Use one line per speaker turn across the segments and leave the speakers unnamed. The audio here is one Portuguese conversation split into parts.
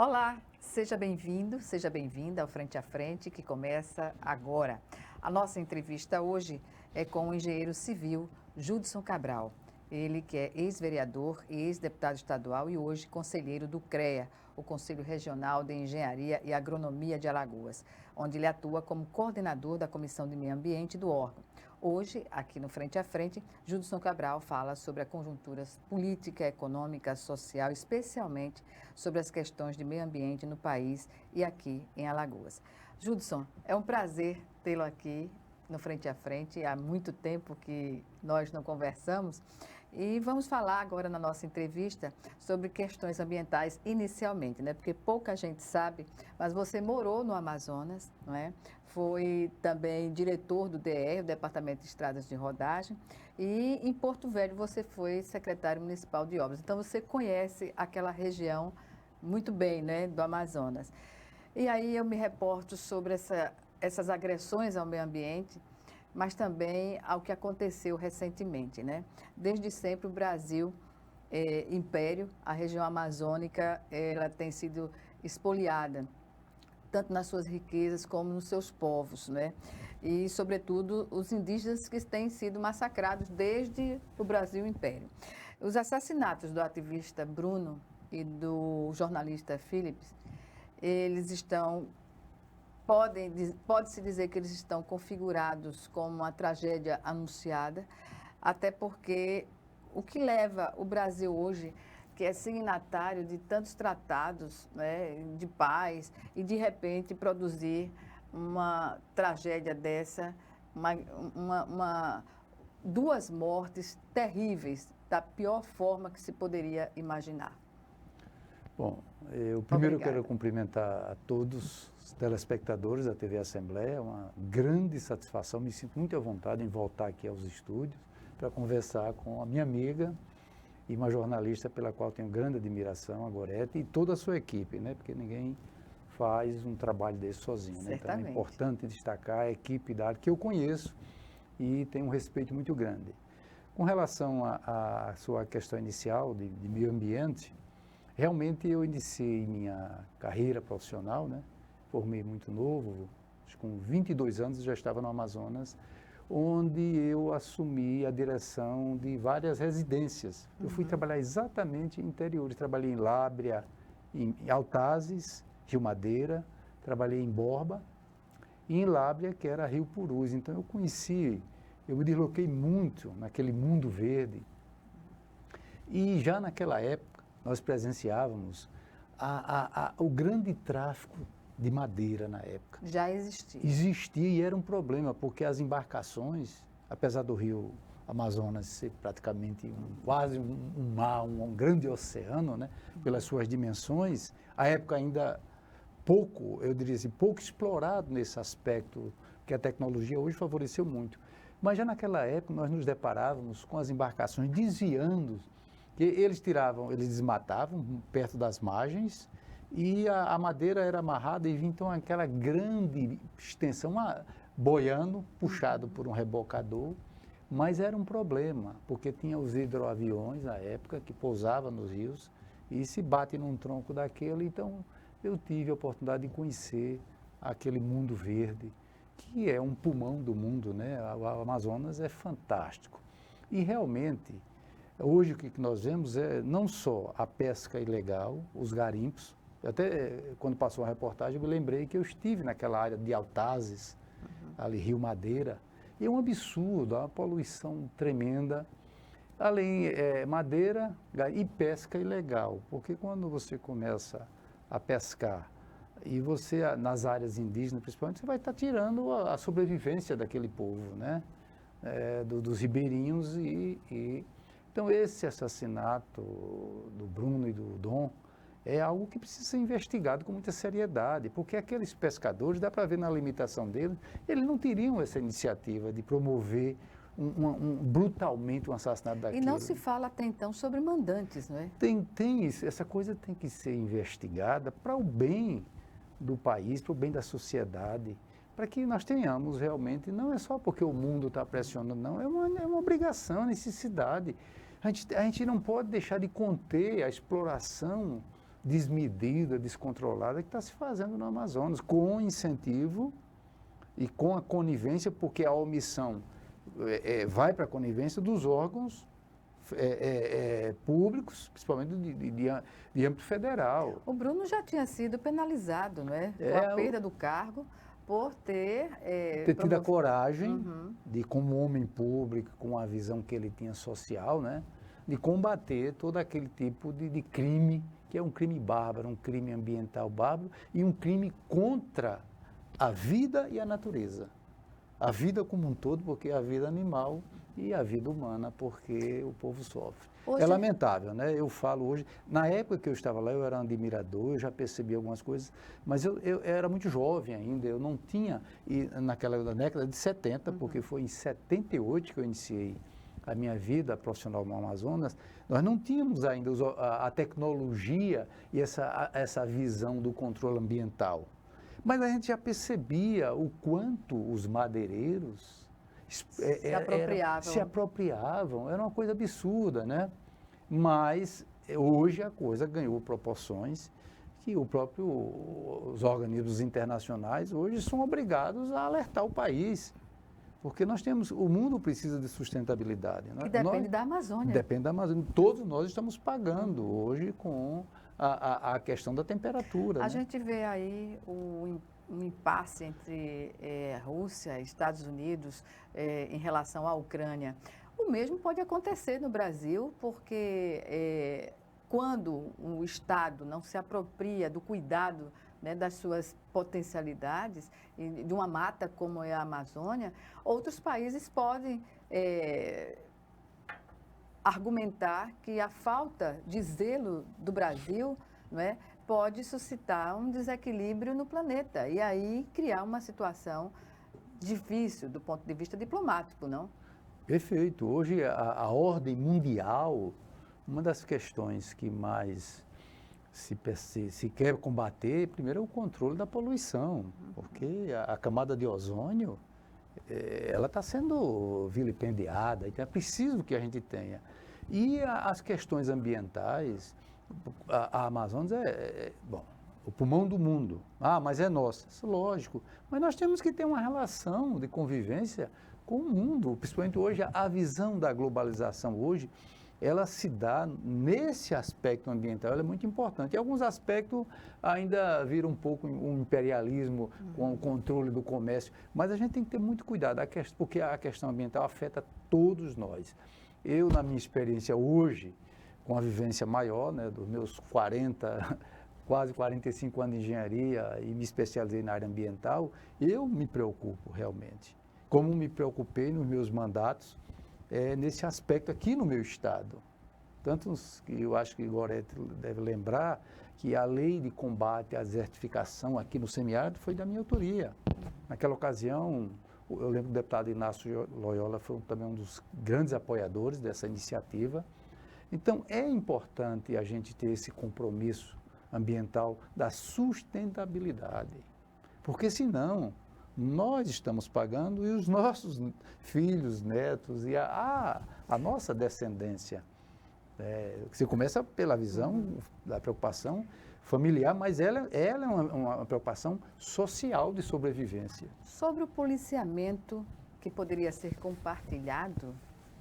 Olá, seja bem-vindo, seja bem-vinda ao Frente a Frente, que começa agora. A nossa entrevista hoje é com o engenheiro civil Judson Cabral. Ele que é ex-vereador e ex-deputado estadual e hoje conselheiro do CREA, o Conselho Regional de Engenharia e Agronomia de Alagoas, onde ele atua como coordenador da Comissão de Meio Ambiente do órgão. Hoje, aqui no Frente a Frente, Judson Cabral fala sobre a conjuntura política, econômica, social, especialmente sobre as questões de meio ambiente no país e aqui em Alagoas. Judson, é um prazer tê-lo aqui no Frente a Frente. Há muito tempo que nós não conversamos e vamos falar agora na nossa entrevista sobre questões ambientais inicialmente, né? Porque pouca gente sabe, mas você morou no Amazonas, não é? Foi também diretor do DR, o Departamento de Estradas de Rodagem, e em Porto Velho você foi secretário municipal de obras. Então você conhece aquela região muito bem, né, do Amazonas. E aí eu me reporto sobre essas agressões ao meio ambiente, mas também ao que aconteceu recentemente, né? Desde sempre o Brasil, império, a região amazônica, ela tem sido expoliada, tanto nas suas riquezas como nos seus povos, né? E, sobretudo, os indígenas que têm sido massacrados desde o Brasil Império. Os assassinatos do ativista Bruno e do jornalista Philips, eles estão pode-se dizer que eles estão configurados como uma tragédia anunciada, até porque o que leva o Brasil hoje, que é signatário de tantos tratados, né, de paz, e de repente produzir uma tragédia dessa, duas mortes terríveis, da pior forma que se poderia imaginar.
Bom, eu primeiro quero cumprimentar a todos os telespectadores da TV Assembleia. É uma grande satisfação, me sinto muito à vontade em voltar aqui aos estúdios para conversar com a minha amiga e uma jornalista pela qual tenho grande admiração, a Gorete, e toda a sua equipe, né? Porque ninguém faz um trabalho desse sozinho, né? Então é importante destacar a equipe da área que eu conheço e tenho um respeito muito grande. Com relação à sua questão inicial de meio ambiente, realmente eu iniciei minha carreira profissional, né? Formei muito novo, acho que com 22 anos já estava no Amazonas, onde eu assumi a direção de várias residências. Eu fui trabalhar exatamente em interiores, trabalhei em Lábrea, em Altazes, Rio Madeira, trabalhei em Borba e em Lábrea, que era Rio Purus. Então eu me desloquei muito naquele mundo verde. E já naquela época, nós presenciávamos o grande tráfico de madeira na época.
Já existia.
Existia e era um problema, porque as embarcações, apesar do rio Amazonas ser praticamente quase um mar, um grande oceano, né, pelas suas dimensões, a época ainda pouco, eu diria assim, pouco explorado nesse aspecto, que a tecnologia hoje favoreceu muito. Mas já naquela época nós nos deparávamos com as embarcações desviando, que eles desmatavam perto das margens e a madeira era amarrada e vinha então aquela grande extensão, boiando, puxado por um rebocador, mas era um problema, porque tinha os hidroaviões na época que pousavam nos rios e se bate num tronco daquele, então eu tive a oportunidade de conhecer aquele mundo verde, que é um pulmão do mundo, né? O Amazonas é fantástico. E realmente, hoje o que nós vemos é não só a pesca ilegal, os garimpos. Até quando passou a reportagem eu me lembrei que eu estive naquela área de Altazes, ali Rio Madeira, e é um absurdo, uma poluição tremenda. Além madeira e pesca ilegal, porque quando você começa a pescar e você, nas áreas indígenas principalmente, você vai estar tirando a sobrevivência daquele povo, né? Dos ribeirinhos Então, esse assassinato do Bruno e do Dom é algo que precisa ser investigado com muita seriedade, porque aqueles pescadores, dá para ver na limitação deles, eles não teriam essa iniciativa de promover brutalmente um assassinato daquele.
E não se fala até então sobre mandantes, não é?
Essa coisa tem que ser investigada para o bem do país, para o bem da sociedade, para que nós tenhamos realmente, não é só porque o mundo está pressionando, não, é uma obrigação, uma necessidade. A gente não pode deixar de conter a exploração desmedida, descontrolada que está se fazendo no Amazonas, com incentivo e com a conivência, porque a omissão vai para a conivência dos órgãos públicos, principalmente de âmbito federal.
O Bruno já tinha sido penalizado, não é? Com a perda do cargo por ter
tido a coragem de, como homem público, com a visão que ele tinha social, né, de combater todo aquele tipo de crime, que é um crime bárbaro, um crime ambiental bárbaro e um crime contra a vida e a natureza. A vida como um todo, porque a vida animal e a vida humana, porque o povo sofre. Hoje... É lamentável, né? Eu falo hoje, na época que eu estava lá, eu era um admirador, eu já percebi algumas coisas, mas eu era muito jovem ainda, eu não tinha, e naquela década de 70, porque foi em 78 que eu iniciei a minha vida profissional no Amazonas, nós não tínhamos ainda a tecnologia e essa visão do controle ambiental. Mas a gente já percebia o quanto os madeireiros se apropriavam, era uma coisa absurda, né? Mas hoje a coisa ganhou proporções que os organismos internacionais hoje são obrigados a alertar o país. Porque o mundo precisa de sustentabilidade.
E depende da Amazônia.
Depende da Amazônia. Todos nós estamos pagando hoje com a questão da temperatura.
A gente vê aí um impasse entre Rússia e Estados Unidos em relação à Ucrânia. O mesmo pode acontecer no Brasil, porque quando o Estado não se apropria do cuidado, né, das suas potencialidades, de uma mata como é a Amazônia, outros países podem argumentar que a falta de zelo do Brasil, não é, pode suscitar um desequilíbrio no planeta e aí criar uma situação difícil do ponto de vista diplomático, não?
Perfeito. Hoje a ordem mundial, uma das questões que mais se quer combater, primeiro é o controle da poluição, porque a camada de ozônio, ela está sendo vilipendiada, então é preciso que a gente tenha. E as questões ambientais, a Amazonas bom, o pulmão do mundo. Mas é nossa. Lógico, mas nós temos que ter uma relação de convivência com o mundo, principalmente hoje, a visão da globalização hoje, ela se dá nesse aspecto ambiental, ela é muito importante. Em alguns aspectos ainda vira um pouco um imperialismo com o controle do comércio, mas a gente tem que ter muito cuidado, porque a questão ambiental afeta todos nós. Eu, na minha experiência hoje, com a vivência maior, né, dos meus quase 45 anos de engenharia e me especializei na área ambiental, eu me preocupo realmente. Como me preocupei nos meus mandatos, nesse aspecto aqui no meu estado. Tanto que eu acho que o Gorete deve lembrar que a lei de combate à desertificação aqui no semiárido foi da minha autoria. Naquela ocasião, eu lembro que o deputado Inácio Loyola foi também um dos grandes apoiadores dessa iniciativa. Então, é importante a gente ter esse compromisso ambiental da sustentabilidade, porque senão nós estamos pagando e os nossos filhos, netos e a nossa descendência. Você começa pela visão da preocupação familiar, mas ela é uma preocupação social de sobrevivência.
Sobre o policiamento que poderia ser compartilhado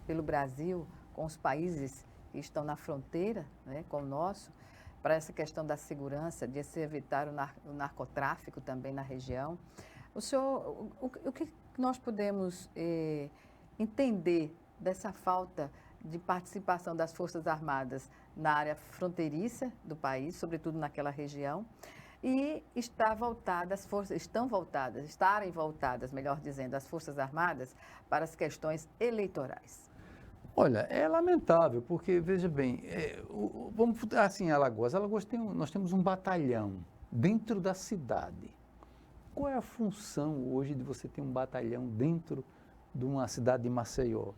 pelo Brasil com os países que estão na fronteira, né, com o nosso, para essa questão da segurança, de se evitar o narcotráfico também na região. O senhor, o que nós podemos entender dessa falta de participação das Forças Armadas na área fronteiriça do país, sobretudo naquela região, e estarem voltadas, melhor dizendo, as Forças Armadas para as questões eleitorais?
Olha, é lamentável, porque, veja bem, vamos assim, Alagoas nós temos um batalhão dentro da cidade. Qual é a função hoje de você ter um batalhão dentro de uma cidade de Maceió?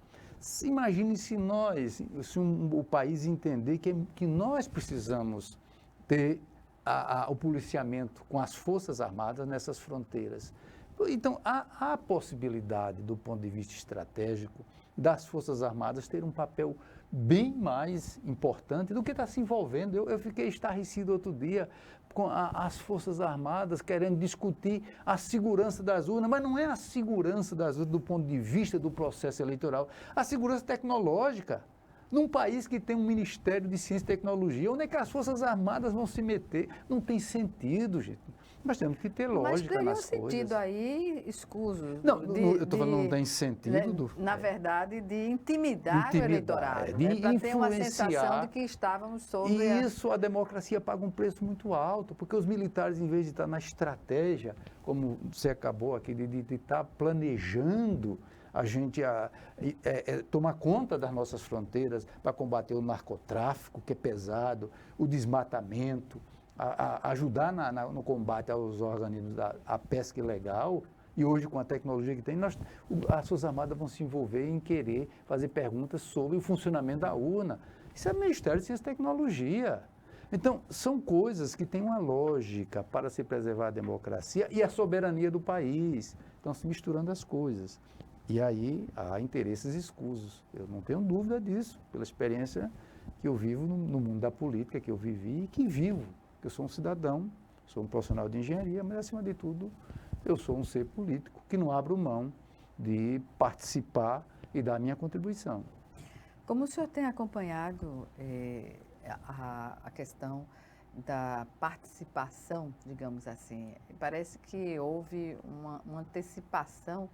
Imagine se o país entender que nós precisamos ter o policiamento com as Forças Armadas nessas fronteiras. Então, há possibilidade, do ponto de vista estratégico, das Forças Armadas ter um papel bem mais importante do que está se envolvendo. Eu fiquei estarrecido outro dia com as Forças Armadas querendo discutir a segurança das urnas, mas não é a segurança das urnas do ponto de vista do processo eleitoral, a segurança tecnológica. Num país que tem um Ministério de Ciência e Tecnologia, onde é que as Forças Armadas vão se meter? Não tem sentido, gente. Nós temos que ter lógica nas coisas.
Mas teria um sentido aí escuso.
Não, eu estou falando não tem sentido.
Na verdade, de intimidar o eleitorado.
De
para ter uma
influenciar.
sensação de que estávamos sob...
E isso, a democracia paga um preço muito alto, porque os militares, em vez de estar na estratégia, como você acabou aqui, de estar planejando a gente tomar conta das nossas fronteiras para combater o narcotráfico, que é pesado, o desmatamento, ajudar no combate aos organismos da pesca ilegal. E hoje, com a tecnologia que tem, as Forças Armadas vão se envolver em querer fazer perguntas sobre o funcionamento da urna. Isso é Ministério de Ciência e Tecnologia. Então, são coisas que têm uma lógica para se preservar a democracia e a soberania do país. Estão se misturando as coisas. E aí há interesses escusos. Eu não tenho dúvida disso, pela experiência que eu vivo no mundo da política, que eu vivi e que vivo. Eu sou um cidadão, sou um profissional de engenharia, mas, acima de tudo, eu sou um ser político que não abro mão de participar e dar a minha contribuição.
Como o senhor tem acompanhado a questão da participação, digamos assim, parece que houve uma antecipação,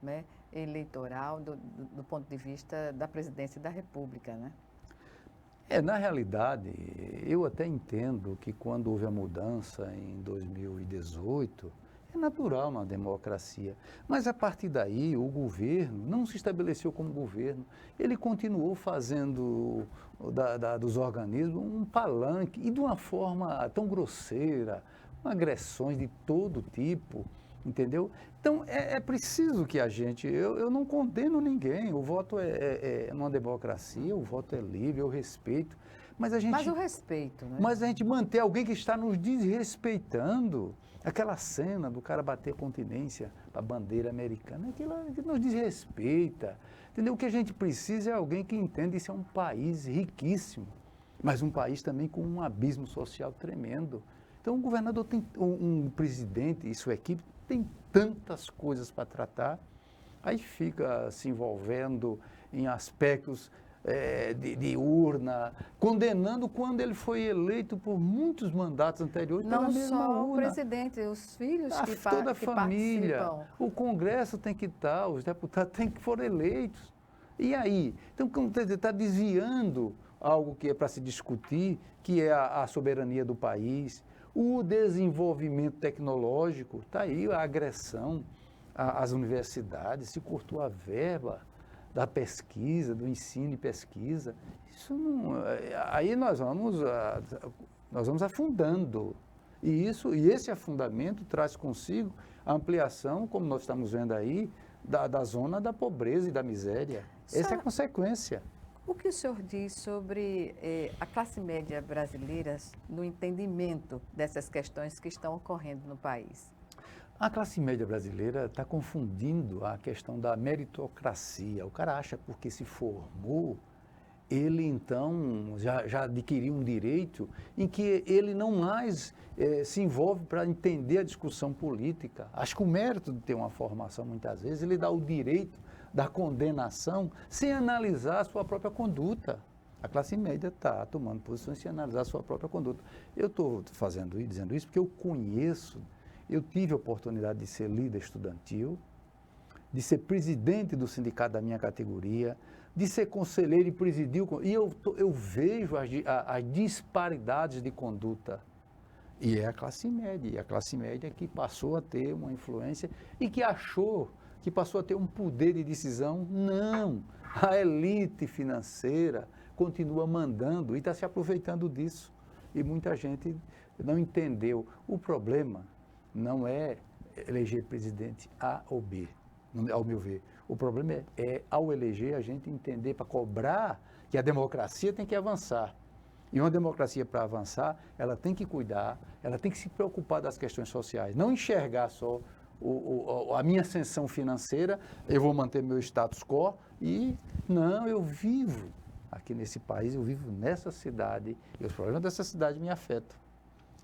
né, eleitoral do ponto de vista da presidência da República, né?
Na realidade, eu até entendo que quando houve a mudança em 2018, é natural uma democracia. Mas a partir daí, o governo não se estabeleceu como governo. Ele continuou fazendo dos organismos um palanque e de uma forma tão grosseira, com agressões de todo tipo. Entendeu? Então, é preciso que a gente... Eu não condeno ninguém, o voto é uma democracia, o voto é livre, eu respeito, mas a gente...
Mas o respeito, né?
Mas a gente manter alguém que está nos desrespeitando, aquela cena do cara bater continência para a bandeira americana, aquilo que nos desrespeita, entendeu? O que a gente precisa é alguém que entenda isso é um país riquíssimo, mas um país também com um abismo social tremendo. Então, o governador tem um presidente e sua equipe tem tantas coisas para tratar, aí fica se envolvendo em aspectos de urna, condenando quando ele foi eleito por muitos mandatos anteriores pela mesma urna.
Não só o presidente, os filhos
toda a
que
família,
participam.
o Congresso tem que estar, os deputados têm que foram eleitos. E aí? Então, está desviando algo que é para se discutir, que é a soberania do país, o desenvolvimento tecnológico, está aí a agressão às universidades, se cortou a verba da pesquisa, do ensino e pesquisa. Isso não, aí nós vamos afundando. E esse afundamento traz consigo a ampliação, como nós estamos vendo aí, da zona da pobreza e da miséria. Essa é a consequência.
O que o senhor diz sobre a classe média brasileira no entendimento dessas questões que estão ocorrendo no país?
A classe média brasileira está confundindo a questão da meritocracia. O cara acha porque se formou, ele então já adquiriu um direito em que ele não mais se envolve para entender a discussão política. Acho que o mérito de ter uma formação, muitas vezes, ele dá o direito da condenação sem analisar a sua própria conduta. A classe média está tomando posições sem analisar a sua própria conduta. Eu estou dizendo isso porque eu tive a oportunidade de ser líder estudantil, de ser presidente do sindicato da minha categoria, de ser conselheiro e presidir e eu vejo as disparidades de conduta. E é a classe média que passou a ter uma influência e que achou que passou a ter um poder de decisão. Não, a elite financeira continua mandando e está se aproveitando disso. E muita gente não entendeu. O problema não é eleger presidente A ou B, ao meu ver. O problema ao eleger, a gente entender, para cobrar que a democracia tem que avançar. E uma democracia, para avançar, ela tem que cuidar, ela tem que se preocupar das questões sociais, não enxergar só a minha ascensão financeira, eu vou manter meu status quo e não, eu vivo aqui nesse país, eu vivo nessa cidade e os problemas dessa cidade me afetam.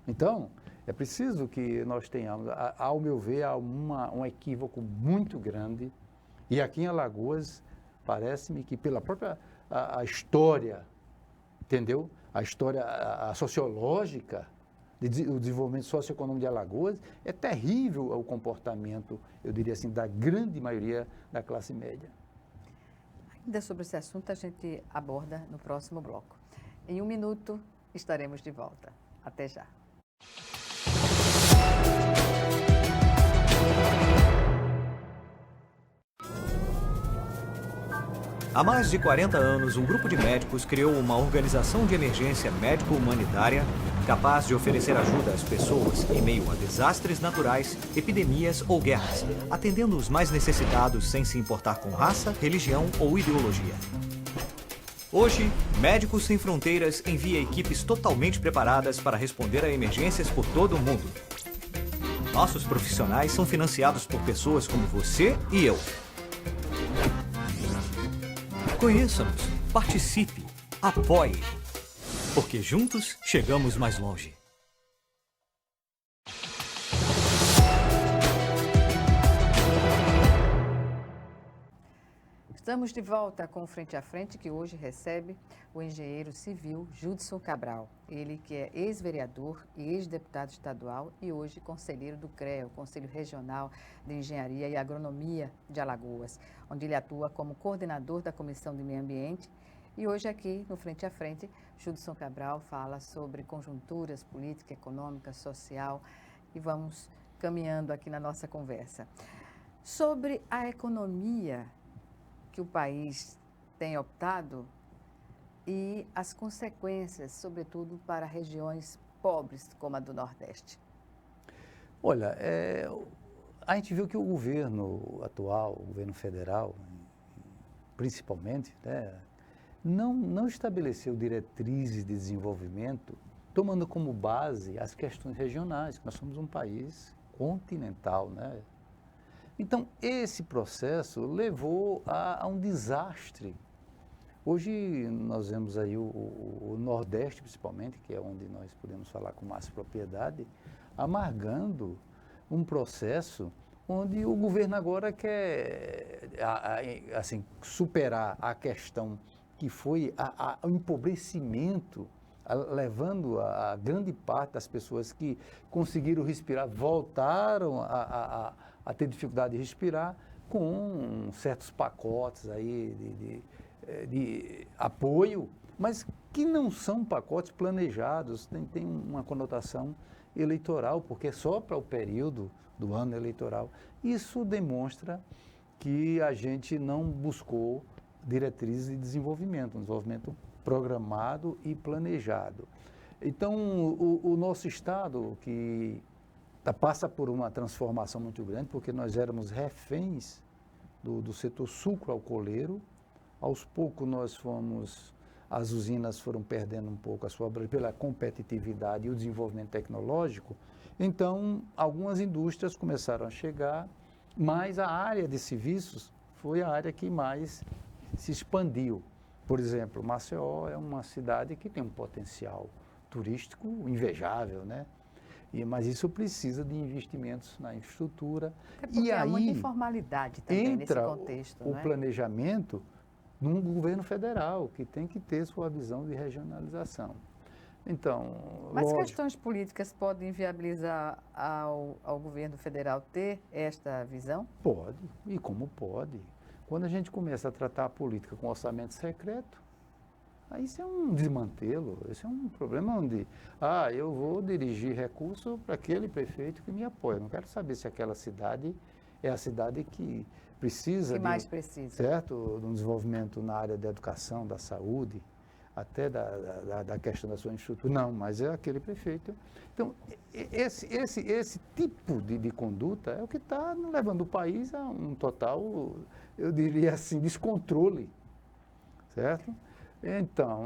Então, é preciso que nós tenhamos, ao meu ver, há um equívoco muito grande e aqui em Alagoas parece-me que pela própria a história, entendeu? A história a sociológica, o desenvolvimento socioeconômico de Alagoas, é terrível o comportamento, eu diria assim, da grande maioria da classe média.
Ainda sobre esse assunto a gente aborda no próximo bloco. Em 1 minuto estaremos de volta. Até já.
Há mais de 40 anos, um grupo de médicos criou uma organização de emergência médico-humanitária capaz de oferecer ajuda às pessoas em meio a desastres naturais, epidemias ou guerras, atendendo os mais necessitados sem se importar com raça, religião ou ideologia. Hoje, Médicos Sem Fronteiras envia equipes totalmente preparadas para responder a emergências por todo o mundo. Nossos profissionais são financiados por pessoas como você e eu. Conheça-nos, participe, apoie, porque juntos chegamos mais longe.
Estamos de volta com o Frente a Frente, que hoje recebe o engenheiro civil Judson Cabral. Ele que é ex-vereador e ex-deputado estadual e hoje conselheiro do CREA, o Conselho Regional de Engenharia e Agronomia de Alagoas, onde ele atua como coordenador da Comissão de Meio Ambiente. E hoje aqui no Frente a Frente, Judson Cabral fala sobre conjunturas política, econômica, social e vamos caminhando aqui na nossa conversa. Sobre a economia que o país tem optado e as consequências, sobretudo para regiões pobres como a do Nordeste.
Olha, a gente viu que o governo atual, o governo federal, principalmente, né, não estabeleceu diretrizes de desenvolvimento tomando como base as questões regionais. Nós somos um país continental, né? Então, esse processo levou a um desastre. Hoje, nós vemos aí o Nordeste, principalmente, que é onde nós podemos falar com mais propriedade, amargando um processo onde o governo agora quer, assim, superar a questão que foi o empobrecimento, levando a grande parte das pessoas que conseguiram respirar, voltaram a ter dificuldade de respirar, com certos pacotes aí de apoio, mas que não são pacotes planejados, tem uma conotação eleitoral, porque é só para o período do ano eleitoral. Isso demonstra que a gente não buscou diretrizes de desenvolvimento, um desenvolvimento programado e planejado. Então, o nosso Estado, que passa por uma transformação muito grande, porque nós éramos reféns do setor sucroalcooleiro, aos poucos as usinas foram perdendo um pouco a sua pela competitividade e o desenvolvimento tecnológico, então algumas indústrias começaram a chegar, mas a área de serviços foi a área que mais se expandiu. Por exemplo, Maceió é uma cidade que tem um potencial turístico invejável, né? Mas isso precisa de investimentos na infraestrutura.
É porque
e
há
aí
muita informalidade também nesse
entra
contexto,
o
né?
planejamento num governo federal, que tem que ter sua visão de regionalização. Então,
Mas
lógico,
questões políticas podem viabilizar ao governo federal ter esta visão?
pode, e como pode. Quando a gente começa a tratar a política com orçamento secreto, aí isso é um desmantelo, esse é um problema onde, eu vou dirigir recurso para aquele prefeito que me apoia. Eu não quero saber se aquela cidade é a cidade que precisa
mais precisa?
Certo, de um desenvolvimento na área da educação, da saúde, até da questão da sua infraestrutura. Não, mas é aquele prefeito. Então, esse tipo de conduta é o que está levando o país a um total, eu diria assim, descontrole, certo?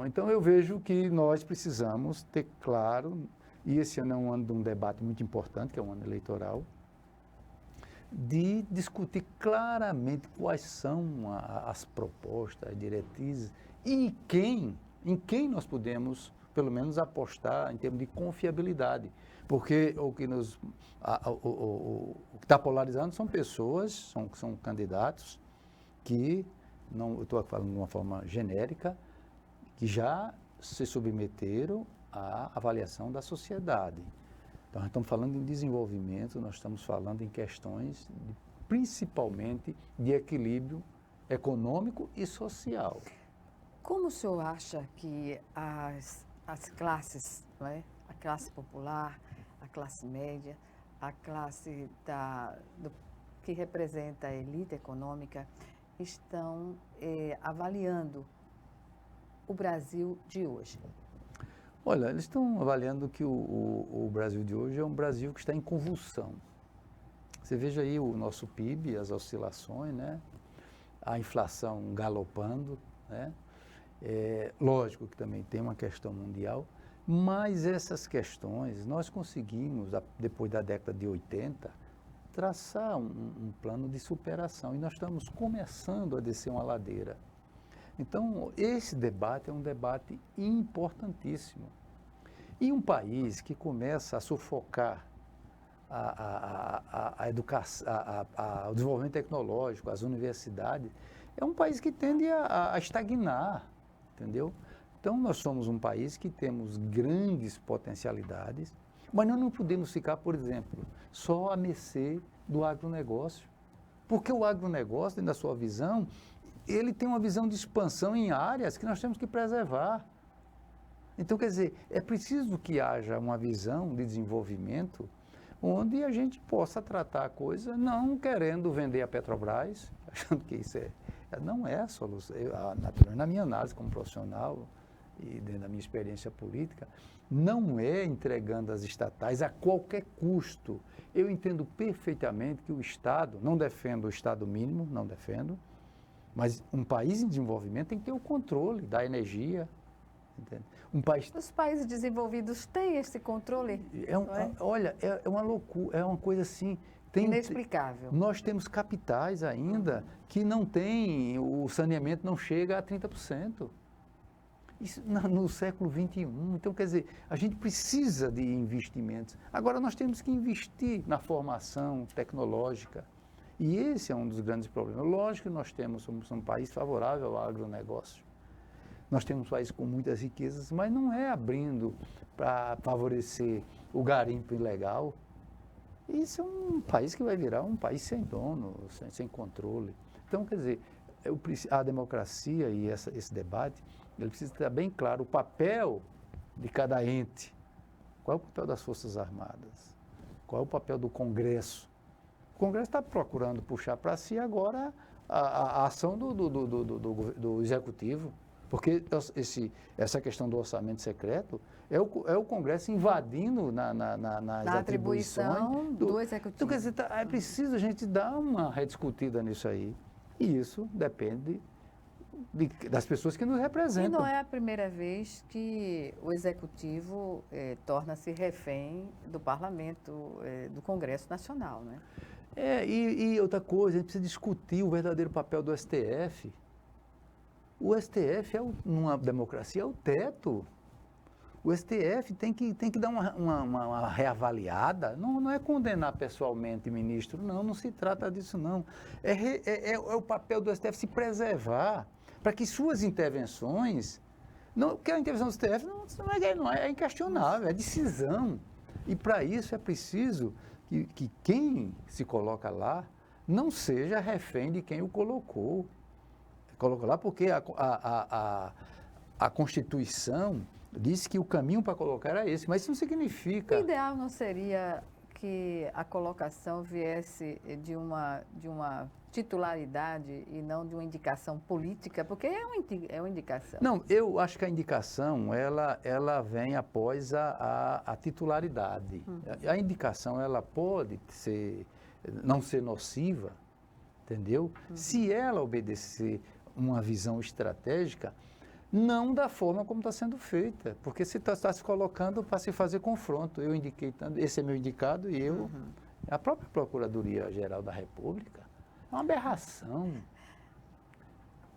Então eu vejo que nós precisamos ter claro, e esse ano é um ano de um debate muito importante, que é um ano eleitoral, de discutir claramente quais são as propostas, as diretrizes e em quem nós podemos, pelo menos, apostar em termos de confiabilidade. Porque o que está polarizando são pessoas, são candidatos que, não, eu estou falando de uma forma genérica, que já se submeteram à avaliação da sociedade. Então, nós estamos falando em desenvolvimento, nós estamos falando em questões, principalmente, de equilíbrio econômico e social.
Como o senhor acha que as classes, não é? A classe popular, a classe média, a classe que representa a elite econômica, estão avaliando o Brasil de hoje?
Olha, eles estão avaliando que o Brasil de hoje é um Brasil que está em convulsão. Você veja aí o nosso PIB, as oscilações, né? A inflação galopando, né? Lógico que também tem uma questão mundial, mas essas questões nós conseguimos, depois da década de 80, traçar um plano de superação e nós estamos começando a descer uma ladeira. Então, esse debate é um debate importantíssimo. E um país que começa a sufocar a educação, o desenvolvimento tecnológico, as universidades, é um país que tende a estagnar, entendeu? Então, nós somos um país que temos grandes potencialidades, mas nós não podemos ficar, por exemplo, só à mercê do agronegócio. Porque o agronegócio, dentro da sua visão, ele tem uma visão de expansão em áreas que nós temos que preservar. Então, quer dizer, é preciso que haja uma visão de desenvolvimento onde a gente possa tratar a coisa não querendo vender a Petrobras, achando que isso não é a solução. Na minha análise como profissional e dentro da minha experiência política, não é entregando as estatais a qualquer custo. Eu entendo perfeitamente que o Estado, não defendo o Estado mínimo, não defendo, mas um país em desenvolvimento tem que ter o controle da energia. Entende?
Os países desenvolvidos têm esse controle?
Olha, é uma loucura, é uma coisa assim...
Inexplicável.
Nós temos capitais ainda que não tem, o saneamento não chega a 30%. Isso no século XXI. Então, quer dizer, a gente precisa de investimentos. Agora, nós temos que investir na formação tecnológica. E esse é um dos grandes problemas. Lógico que nós somos um país favorável ao agronegócio. Nós temos um país com muitas riquezas, mas não é abrindo para favorecer o garimpo ilegal. Isso é um país que vai virar um país sem dono, sem controle. Então, quer dizer, a democracia e esse debate, ele precisa estar bem claro o papel de cada ente. Qual é o papel das Forças Armadas? Qual é o papel do Congresso? O Congresso está procurando puxar para si agora a ação do Executivo, porque essa questão do orçamento secreto é o Congresso invadindo nas
atribuição do Executivo.
Então, quer dizer, é preciso a gente dar uma rediscutida nisso aí. E isso depende das pessoas que nos representam.
E não é a primeira vez que o Executivo torna-se refém do Parlamento, do Congresso Nacional, né?
E outra coisa, a gente precisa discutir o verdadeiro papel do STF. O STF, numa democracia, é o teto. O STF tem que dar uma reavaliada. Não é condenar pessoalmente o ministro, não se trata disso, não. É o papel do STF se preservar, para que suas intervenções... Porque a intervenção do STF não é inquestionável, é decisão. E para isso é preciso que quem se coloca lá não seja refém de quem o colocou. Colocou lá porque a Constituição diz que o caminho para colocar era esse, mas isso não significa...
O ideal não seria que a colocação viesse de uma titularidade e não de uma indicação política, porque é uma indicação.
Não, eu acho que a indicação, ela vem após a titularidade. A indicação, ela pode não ser nociva, entendeu? Se ela obedecer uma visão estratégica, não da forma como está sendo feita, porque você está se colocando para se fazer confronto. Eu indiquei tanto, esse é meu indicado e eu A própria Procuradoria-Geral da República é uma aberração.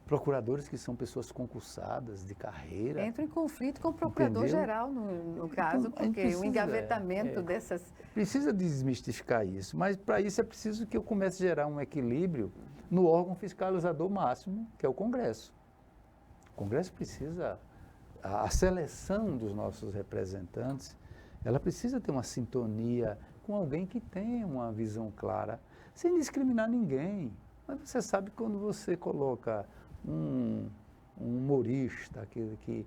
Procuradores que são pessoas concursadas, de carreira.
Entra em conflito com o procurador-geral, no caso,
Então,
porque o engavetamento dessas...
Precisa desmistificar isso, mas para isso é preciso que eu comece a gerar um equilíbrio no órgão fiscalizador máximo, que é o Congresso. O Congresso precisa... A seleção dos nossos representantes, ela precisa ter uma sintonia com alguém que tenha uma visão clara, sem discriminar ninguém. Mas você sabe quando você coloca um humorista que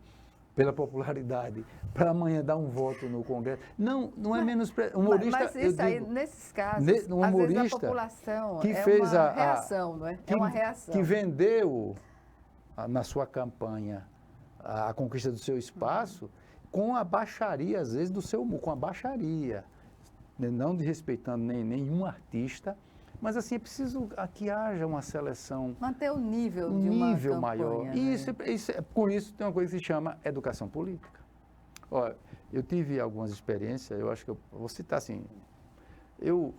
pela popularidade, para amanhã dar um voto no Congresso. Não é menos... Humorista,
mas isso aí, nesses casos,
um
às vezes
humorista
a população
que
é
fez
uma reação, não é? É uma reação.
Que vendeu na sua campanha a conquista do seu espaço com a baixaria, às vezes, do seu humor, com a baixaria. Não desrespeitando nenhum artista, mas assim, é preciso que haja uma seleção.
Manter o nível
um
de uma
nível
campanha,
maior.
né?
E por isso tem uma coisa que se chama educação política. Olha, eu tive algumas experiências, eu acho que eu vou citar assim, eu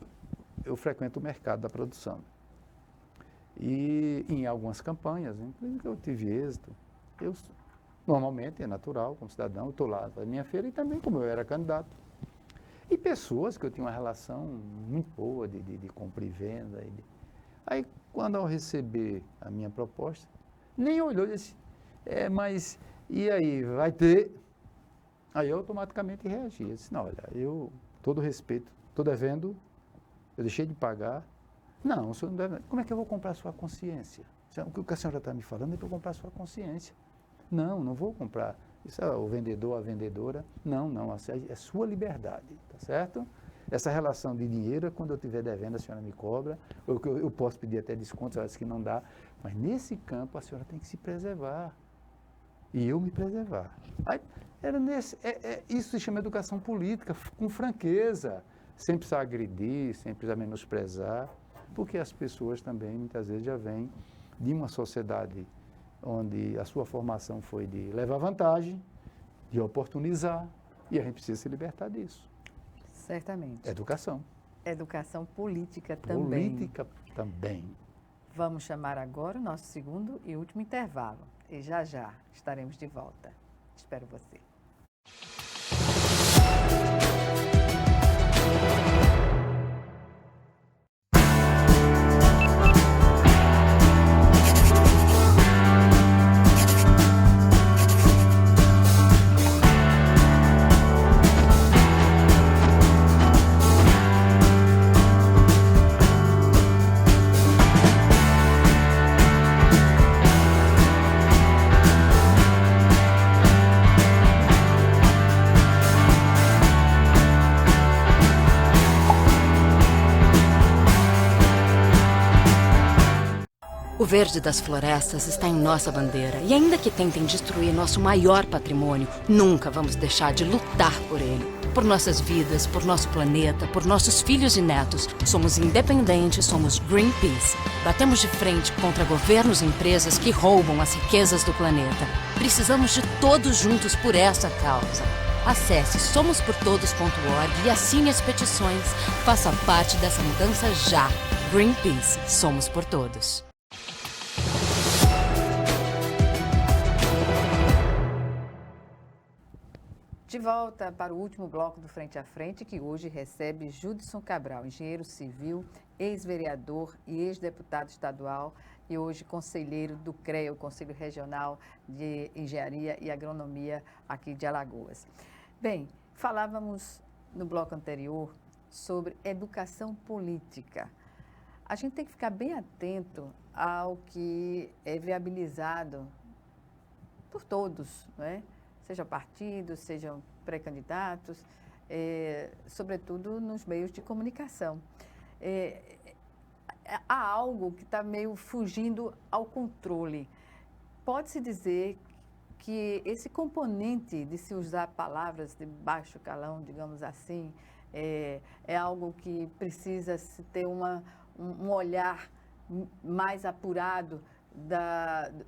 frequento o mercado da produção. E em algumas campanhas, inclusive eu tive êxito, normalmente é natural, como cidadão, eu estou lá na minha feira e também como eu era candidato. E pessoas que eu tinha uma relação muito boa de compra e venda. Aí, quando eu receber a minha proposta, nem olhou e disse, mas e aí, vai ter? Aí eu automaticamente reagi. Eu disse, não, olha, eu, todo respeito, estou devendo, eu deixei de pagar. Não, o senhor não deve. Como é que eu vou comprar a sua consciência? O que a senhora está me falando é para eu comprar a sua consciência. Não vou comprar. Isso é o vendedor, a vendedora. Não, é sua liberdade, tá certo? Essa relação de dinheiro, quando eu estiver devendo, a senhora me cobra, eu posso pedir até desconto, ela disse que não dá, mas nesse campo a senhora tem que se preservar. E eu me preservar. Aí, isso se chama educação política, com franqueza, sem precisar agredir, sem precisar menosprezar, porque as pessoas também, muitas vezes, já vêm de uma sociedade onde a sua formação foi de levar vantagem, de oportunizar, e a gente precisa se libertar disso.
Certamente.
Educação.
Educação política também.
Política também.
Vamos chamar agora o nosso segundo e último intervalo. E já estaremos de volta. Espero você.
O verde das florestas está em nossa bandeira. E ainda que tentem destruir nosso maior patrimônio, nunca vamos deixar de lutar por ele. Por nossas vidas, por nosso planeta, por nossos filhos e netos. Somos independentes, somos Greenpeace. Batemos de frente contra governos e empresas que roubam as riquezas do planeta. Precisamos de todos juntos por essa causa. Acesse somosportodos.org e assine as petições. Faça parte dessa mudança já. Greenpeace. Somos por todos.
De volta para o último bloco do Frente a Frente, que hoje recebe Judson Cabral, engenheiro civil, ex-vereador e ex-deputado estadual e hoje conselheiro do CREA, o Conselho Regional de Engenharia e Agronomia aqui de Alagoas. Bem, falávamos no bloco anterior sobre educação política. A gente tem que ficar bem atento ao que é viabilizado por todos, não é? Sejam partidos, sejam pré-candidatos, sobretudo nos meios de comunicação. Há algo que está meio fugindo ao controle. Pode-se dizer que esse componente de se usar palavras de baixo calão, digamos assim, é algo que precisa se ter um olhar mais apurado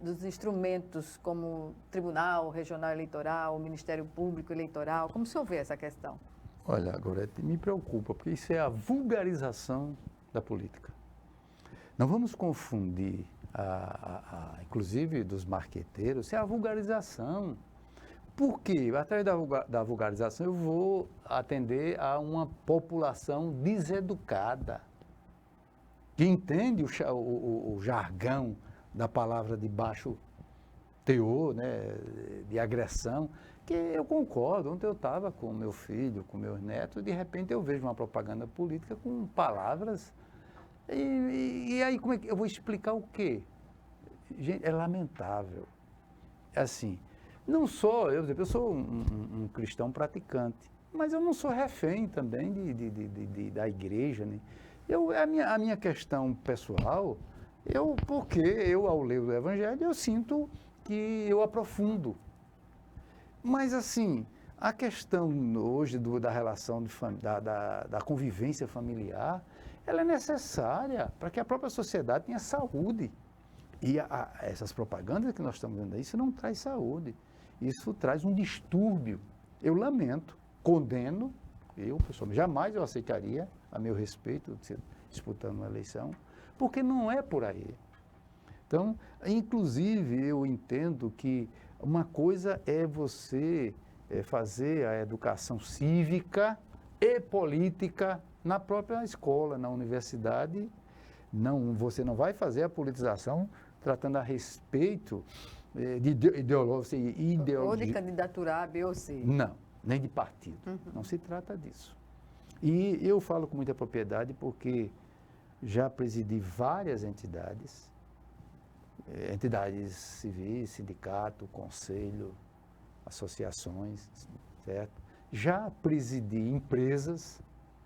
dos instrumentos como Tribunal Regional Eleitoral, Ministério Público Eleitoral. Como o senhor vê essa questão?
Olha, Gorete, me preocupa, porque isso é a vulgarização da política. Não vamos confundir, inclusive dos marqueteiros, isso é a vulgarização. Por quê? Através da vulgarização eu vou atender a uma população deseducada, que entende o jargão da palavra de baixo teor, né, de agressão, que eu concordo. Ontem eu estava com meu filho, com meus netos, e de repente eu vejo uma propaganda política com palavras, e aí como é que eu vou explicar o quê? Gente, é lamentável. É assim, não sou, eu sou um cristão praticante, mas eu não sou refém também da igreja, né? A minha questão pessoal, porque eu, ao ler o Evangelho, eu sinto que eu aprofundo. Mas, assim, a questão hoje da relação, da convivência familiar, ela é necessária para que a própria sociedade tenha saúde. E essas propagandas que nós estamos vendo aí, isso não traz saúde. Isso traz um distúrbio. Eu lamento, condeno, pessoalmente, jamais eu aceitaria, a meu respeito, disputando uma eleição, porque não é por aí. Então, inclusive, eu entendo que uma coisa é você fazer a educação cívica e política na própria escola, na universidade. Não, você não vai fazer a politização tratando a respeito de ideologia.
Ou de candidatura A, B ou C.
Não, nem de partido. Não se trata disso. E eu falo com muita propriedade porque já presidi várias entidades civis, sindicato, conselho, associações, certo? Já presidi empresas,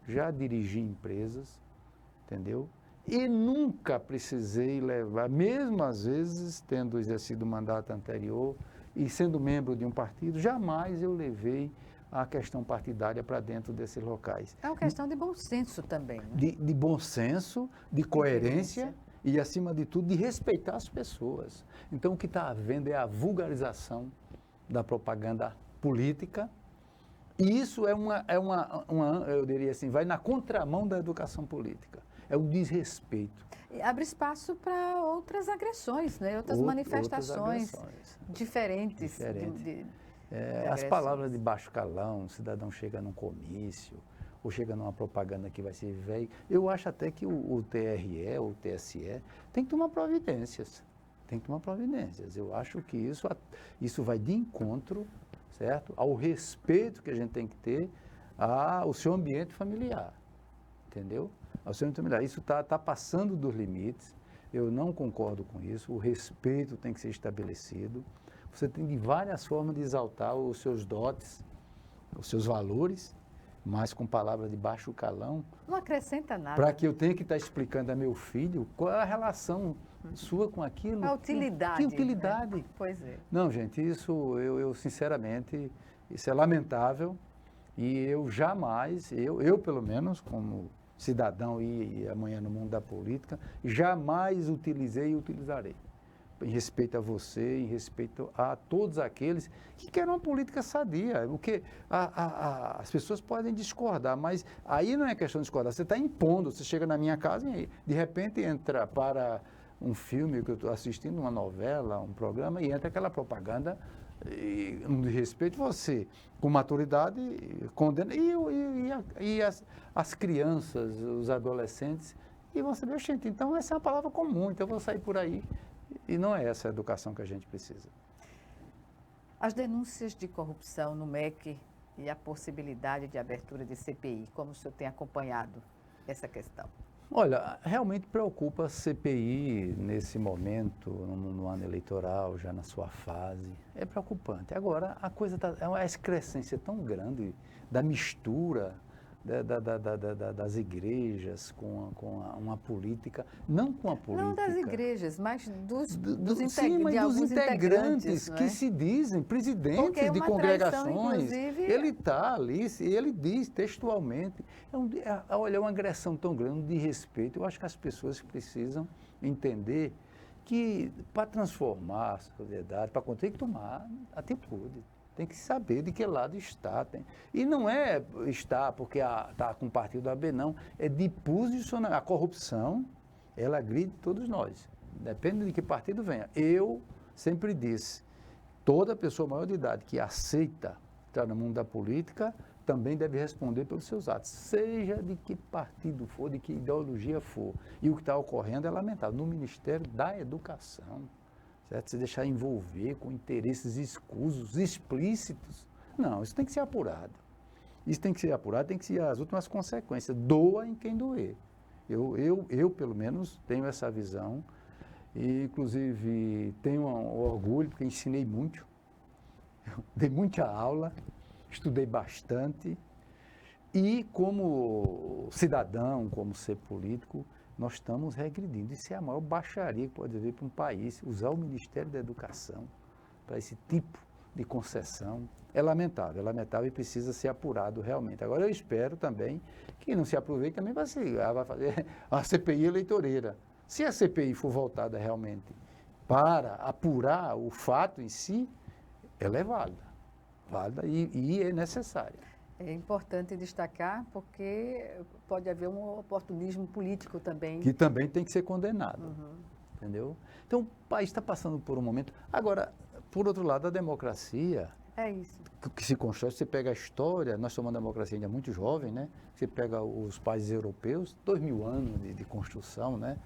já dirigi empresas, entendeu? E nunca precisei levar, mesmo às vezes tendo exercido o mandato anterior e sendo membro de um partido, jamais eu levei a questão partidária para dentro desses locais.
É uma questão de bom senso também, né?
De bom senso, de coerência e, acima de tudo, de respeitar as pessoas. Então, o que está havendo é a vulgarização da propaganda política, e isso eu diria assim, vai na contramão da educação política. É o desrespeito.
E abre espaço para outras agressões, né? Outras manifestações diferentes.
As palavras de baixo calão, o cidadão chega num comício, ou chega numa propaganda que vai ser velho. Eu acho até que o TRE, o TSE, tem que tomar providências. Eu acho que isso vai de encontro, certo? Ao respeito que a gente tem que ter ao seu ambiente familiar, entendeu? Ao seu ambiente familiar. Isso está passando dos limites, eu não concordo com isso, o respeito tem que ser estabelecido. Você tem de várias formas de exaltar os seus dotes, os seus valores, mas com palavras de baixo calão.
Não acrescenta nada.
Para que eu tenha que estar explicando a meu filho qual é a relação sua com aquilo.
A utilidade.
Que utilidade.
Né? Pois é.
Não, gente, isso eu sinceramente, isso é lamentável e eu jamais, eu pelo menos como cidadão e amanhã no mundo da política, jamais utilizei e utilizarei. Em respeito a você, em respeito a todos aqueles que querem uma política sadia. Porque as pessoas podem discordar, mas aí não é questão de discordar. Você está impondo, você chega na minha casa e de repente entra para um filme que eu estou assistindo, uma novela, um programa, e entra aquela propaganda e, de respeito, você, com maturidade, condena. E as crianças, os adolescentes, e vão saber, gente, então essa é uma palavra comum, então eu vou sair por aí. E não é essa a educação que a gente precisa.
As denúncias de corrupção no MEC e a possibilidade de abertura de CPI, como o senhor tem acompanhado essa questão?
Olha, realmente preocupa a CPI nesse momento, no ano eleitoral, já na sua fase. É preocupante. Agora, a coisa é uma excrescência tão grande da mistura das igrejas com uma política, não com a política.
Não das igrejas, mas dos
integrantes
não é?
que se dizem presidentes de congregações. Ele está ali, ele diz textualmente. Olha, é uma agressão tão grande de respeito. Eu acho que as pessoas precisam entender que para transformar a sociedade, para tem que tomar atitude. Tem que saber de que lado está. E não é estar porque está com o partido AB, não. É de posicionamento. A corrupção, ela agride todos nós. Depende de que partido venha. Eu sempre disse, toda pessoa maior de idade que aceita entrar no mundo da política também deve responder pelos seus atos, seja de que partido for, de que ideologia for. E o que está ocorrendo é lamentável. No Ministério da Educação, certo? Se deixar envolver com interesses escusos, explícitos. Não, isso tem que ser apurado. Isso tem que ser apurado, tem que ser as últimas consequências. Doa em quem doer. Eu pelo menos, tenho essa visão. E, inclusive, tenho um orgulho, porque ensinei muito. Eu dei muita aula, estudei bastante. E, como cidadão, como ser político, nós estamos regredindo. Isso é a maior baixaria que pode haver para um país. Usar o Ministério da Educação para esse tipo de concessão é lamentável e precisa ser apurado realmente. Agora, eu espero também que não se aproveite também vai fazer a CPI eleitoreira. Se a CPI for voltada realmente para apurar o fato em si, ela é válida e é necessária.
É importante destacar porque pode haver um oportunismo político também.
Que também tem que ser condenado, entendeu? Então, o país está passando por um momento... Agora, por outro lado, a democracia...
É isso.
Que se constrói, você pega a história, nós somos uma democracia ainda muito jovem, né? Você pega os países europeus, 2000 anos de construção, né?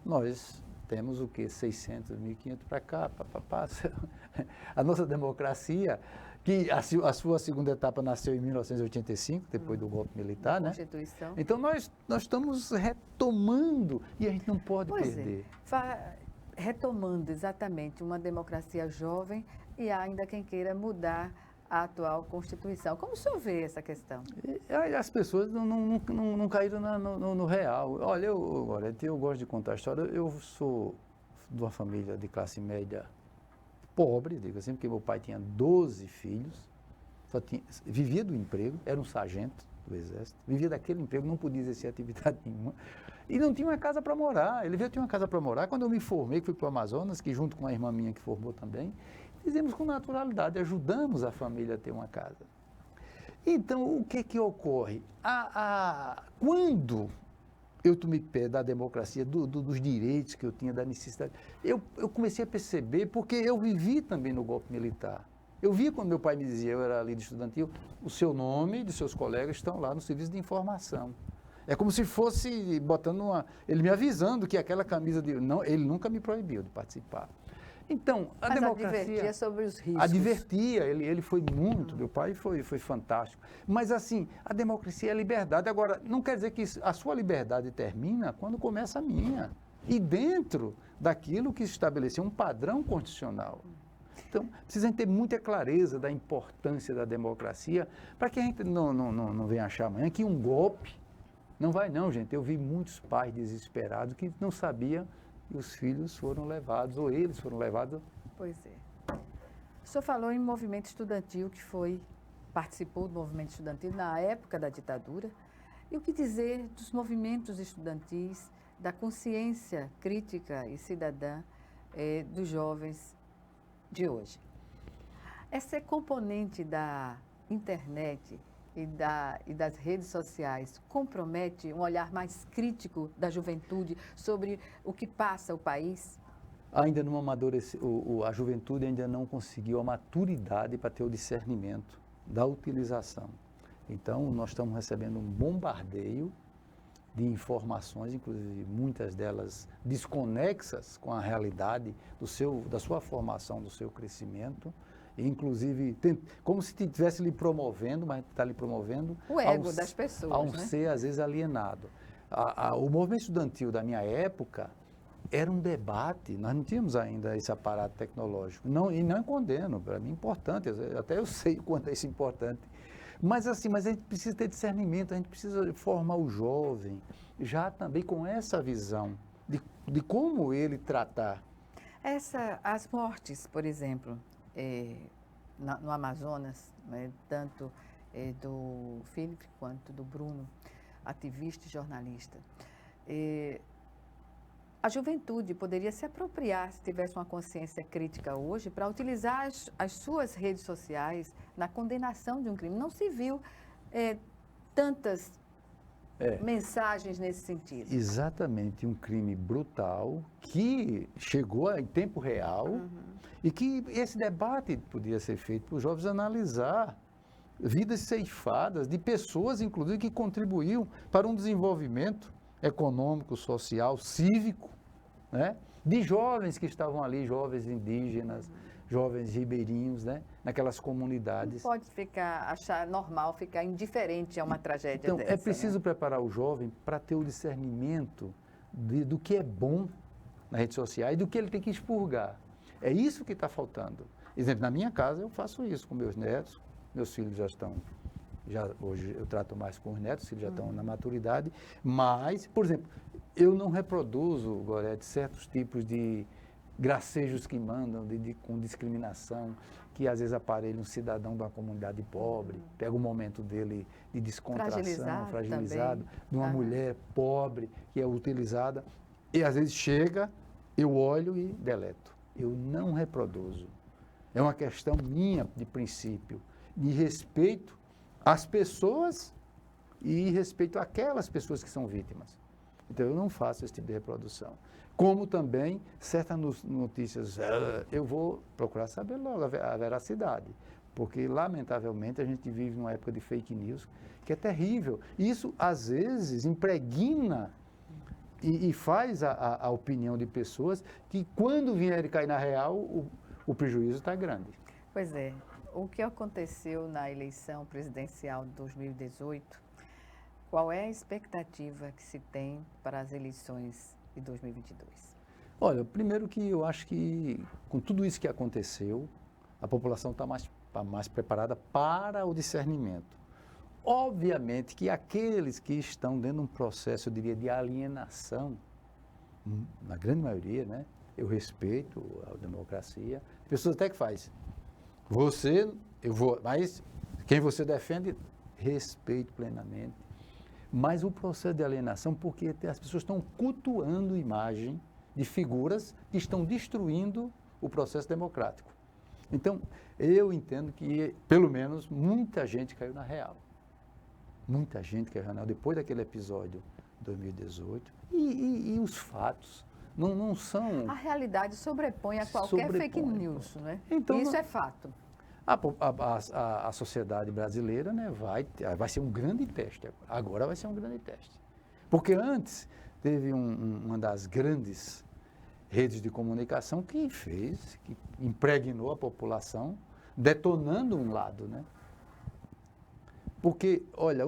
Nós temos o quê? 600, 1.500 para cá, A nossa democracia, que a sua segunda etapa nasceu em 1985, depois do golpe militar, né?
Constituição.
Então, nós estamos retomando e a gente não pode perder.
Retomando exatamente uma democracia jovem e ainda quem queira mudar a atual Constituição. Como o senhor vê essa questão?
As pessoas não caíram no real. Olha, eu gosto de contar a história. Eu sou de uma família de classe média pobre, digo assim, porque meu pai tinha 12 filhos, vivia do emprego, era um sargento do Exército, vivia daquele emprego, não podia exercer atividade nenhuma, e não tinha uma casa para morar. Ele veio ter uma casa para morar. Quando eu me formei, que fui para o Amazonas, que junto com uma irmã minha que formou também, fizemos com naturalidade, ajudamos a família a ter uma casa. Então, o que ocorre? Quando eu tomei pé da democracia, dos direitos que eu tinha, da necessidade, eu comecei a perceber, porque eu vivi também no golpe militar. Eu via quando meu pai me dizia, eu era líder estudantil, o seu nome e de seus colegas estão lá no serviço de informação. É como se fosse botando ele me avisando que aquela camisa não, ele nunca me proibiu de participar. Então, a democracia...
advertia sobre os riscos.
Advertia, ele foi muito, meu pai foi fantástico. Mas assim, a democracia é a liberdade. Agora, não quer dizer que a sua liberdade termina quando começa a minha. E dentro daquilo que se estabeleceu um padrão constitucional. Então, precisa ter muita clareza da importância da democracia para que a gente não venha achar amanhã que um golpe... Não vai não, gente. Eu vi muitos pais desesperados que não sabiam que os filhos foram levados, ou eles foram levados.
Pois é. O senhor falou em movimento estudantil, que participou do movimento estudantil na época da ditadura. E o que dizer dos movimentos estudantis, da consciência crítica e cidadã dos jovens de hoje? Essa componente da internet e das redes sociais compromete um olhar mais crítico da juventude sobre o que passa o país?
Ainda não amadureceu, a juventude ainda não conseguiu a maturidade para ter o discernimento da utilização. Então, nós estamos recebendo um bombardeio de informações, inclusive muitas delas desconexas com a realidade da sua formação, do seu crescimento. Inclusive, como se estivesse lhe promovendo, mas está lhe promovendo...
O ego das pessoas,
a um ser, às vezes, alienado. O movimento estudantil da minha época era um debate, nós não tínhamos ainda esse aparato tecnológico. E não condeno, para mim é importante, até eu sei o quanto é isso importante. Mas a gente precisa ter discernimento, a gente precisa formar o jovem, já também com essa visão de como ele tratar.
As mortes, por exemplo... no Amazonas, né, tanto do Felipe quanto do Bruno, ativista e jornalista. a juventude poderia se apropriar, se tivesse uma consciência crítica hoje, para utilizar as suas redes sociais na condenação de um crime. Não se viu tantas mensagens nesse sentido.
Exatamente, um crime brutal que chegou em tempo real e que esse debate podia ser feito para os jovens analisar vidas ceifadas de pessoas, inclusive, que contribuíam para um desenvolvimento econômico, social, cívico, né? De jovens que estavam ali, jovens indígenas, jovens ribeirinhos, né? Naquelas comunidades.
Não pode achar normal, ficar indiferente a uma tragédia
então,
dessa.
É preciso,
né?
preparar o jovem para ter o discernimento do que é bom nas redes sociais e do que ele tem que expurgar. É isso que está faltando. Exemplo, na minha casa eu faço isso com meus netos, meus filhos hoje eu trato mais com os netos, os filhos já estão na maturidade, mas, por exemplo, eu não reproduzo, Gorete, certos tipos de gracejos que mandam com discriminação, que às vezes aparelham um cidadão de uma comunidade pobre, pega o momento dele de descontração, fragilizado de uma mulher pobre que é utilizada, e às vezes chega, eu olho e deleto. Eu não reproduzo. É uma questão minha de princípio, de respeito às pessoas e respeito àquelas pessoas que são vítimas. Então, eu não faço esse tipo de reprodução. Como também, certas notícias, eu vou procurar saber logo a veracidade, porque, lamentavelmente, a gente vive numa época de fake news que é terrível. Isso, às vezes, impregna e faz a opinião de pessoas que, quando vierem cair na real, o prejuízo está grande.
Pois é. O que aconteceu na eleição presidencial de 2018, qual é a expectativa que se tem para as eleições de 2022?
Olha, primeiro que eu acho que, com tudo isso que aconteceu, a população está mais preparada para o discernimento. Obviamente que aqueles que estão dentro de um processo, eu diria, de alienação, na grande maioria, né? Eu respeito a democracia, pessoas até que faz. Mas quem você defende, respeito plenamente. Mas o processo de alienação, porque as pessoas estão cultuando imagem de figuras que estão destruindo o processo democrático. Então, eu entendo que, pelo menos, muita gente caiu na real. Muita gente caiu na real depois daquele episódio de 2018. E os fatos não são...
A realidade sobrepõe a qualquer fake news, né?
Então,
isso é fato.
A sociedade brasileira, né, vai ser um grande teste. Agora vai ser um grande teste. Porque antes teve uma das grandes redes de comunicação que impregnou a população, detonando um lado, né? Porque, olha,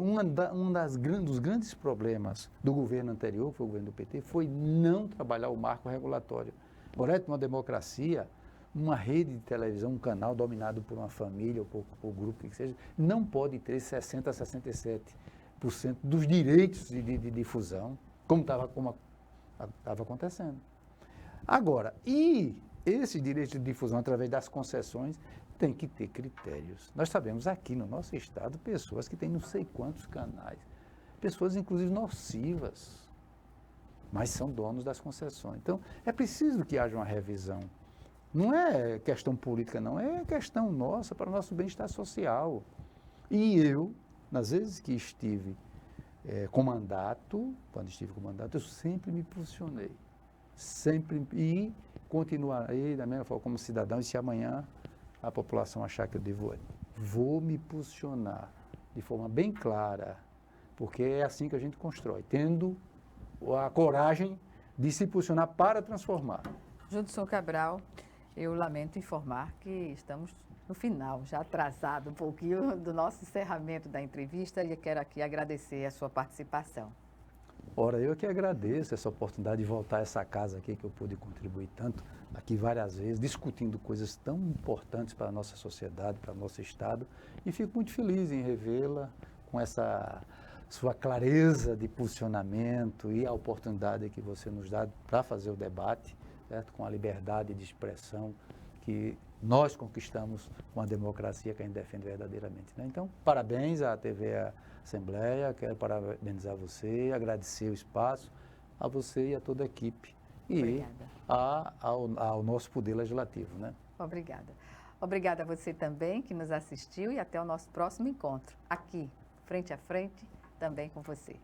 dos grandes problemas do governo anterior, que foi o governo do PT, foi não trabalhar o marco regulatório. Correto? Uma democracia, uma rede de televisão, um canal dominado por uma família ou por grupo que seja, não pode ter 60% a 67% dos direitos de difusão, como estava acontecendo. Agora, e esses direitos de difusão, através das concessões, tem que ter critérios. Nós sabemos aqui no nosso estado pessoas que têm não sei quantos canais, pessoas inclusive nocivas, mas são donos das concessões. Então, é preciso que haja uma revisão. Não é questão política, não, é questão nossa para o nosso bem-estar social. E eu, nas vezes que estive quando estive com mandato, eu sempre me posicionei. Sempre, e continuarei da mesma forma como cidadão, e se amanhã a população achar que eu devo, vou me posicionar de forma bem clara, porque é assim que a gente constrói, tendo a coragem de se posicionar para transformar.
Judson Cabral, eu lamento informar que estamos no final, já atrasado um pouquinho do nosso encerramento da entrevista, e eu quero aqui agradecer a sua participação.
Ora, eu que agradeço essa oportunidade de voltar a essa casa aqui, que eu pude contribuir tanto aqui várias vezes, discutindo coisas tão importantes para a nossa sociedade, para o nosso estado, e fico muito feliz em revê-la com essa sua clareza de posicionamento e a oportunidade que você nos dá para fazer o debate, certo? Com a liberdade de expressão que nós conquistamos com a democracia que a gente defende verdadeiramente, né? Então, parabéns à TV Assembleia, quero parabenizar você, agradecer o espaço, a você e a toda a equipe e ao nosso poder legislativo, né?
Obrigada. Obrigada a você também que nos assistiu e até o nosso próximo encontro, aqui, frente a frente, também com você.